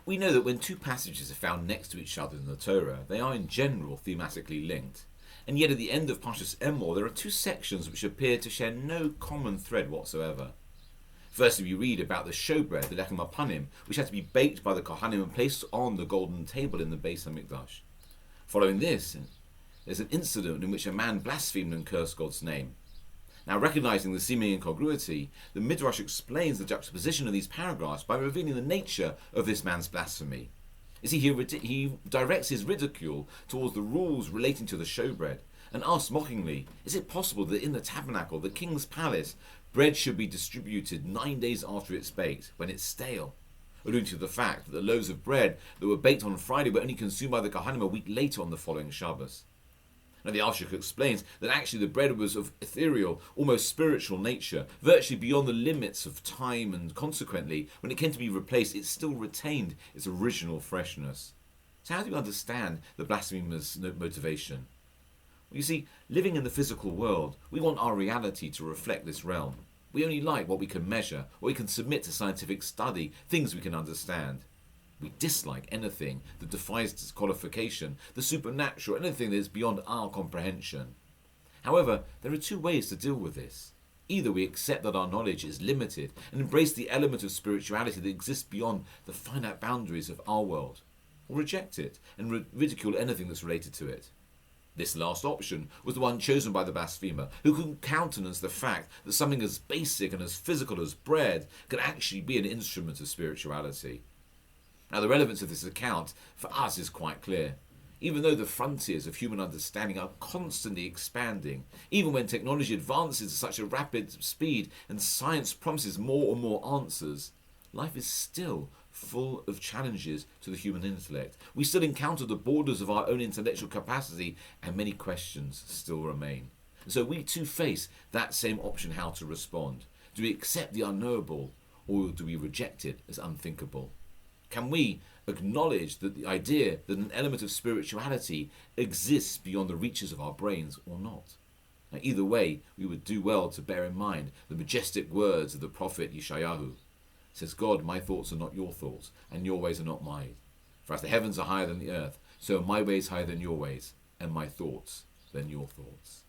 We know that when two passages are found next to each other in the Torah, they are in general thematically linked. And yet at the end of Parshas Emor, there are two sections which appear to share no common thread whatsoever. Firstly, we read about the showbread, the lechem hapanim, which had to be baked by the Kohanim and placed on the golden table in the Beis HaMikdash. Following this, there's an incident in which a man blasphemed and cursed God's name. Now, recognizing the seeming incongruity, the Midrash explains the juxtaposition of these paragraphs by revealing the nature of this man's blasphemy. You see, he directs his ridicule towards the rules relating to the showbread and asks mockingly, is it possible that in the tabernacle, the king's palace, bread should be distributed 9 days after it's baked, when it's stale? Alluding to the fact that the loaves of bread that were baked on Friday were only consumed by the Kohanim a week later on the following Shabbos. Now the Alshich explains that actually the bread was of ethereal, almost spiritual nature, virtually beyond the limits of time, and consequently, when it came to be replaced, it still retained its original freshness. So how do you understand the blasphemer's motivation? Well, you see, living in the physical world, we want our reality to reflect this realm. We only like what we can measure, what we can submit to scientific study, things we can understand. We dislike anything that defies disqualification, the supernatural, anything that is beyond our comprehension. However, there are two ways to deal with this. Either we accept that our knowledge is limited and embrace the element of spirituality that exists beyond the finite boundaries of our world, or reject it and ridicule anything that's related to it. This last option was the one chosen by the blasphemer, who could countenance the fact that something as basic and as physical as bread could actually be an instrument of spirituality. Now, the relevance of this account for us is quite clear. Even though the frontiers of human understanding are constantly expanding, even when technology advances at such a rapid speed and science promises more and more answers, life is still full of challenges to the human intellect. We still encounter the borders of our own intellectual capacity, and many questions still remain. And so we too face that same option: how to respond. Do we accept the unknowable, or do we reject it as unthinkable? Can we acknowledge that the idea that an element of spirituality exists beyond the reaches of our brains or not? Now, either way, we would do well to bear in mind the majestic words of the prophet Yeshayahu. It says, God, my thoughts are not your thoughts, and your ways are not mine. For as the heavens are higher than the earth, so are my ways higher than your ways, and my thoughts than your thoughts.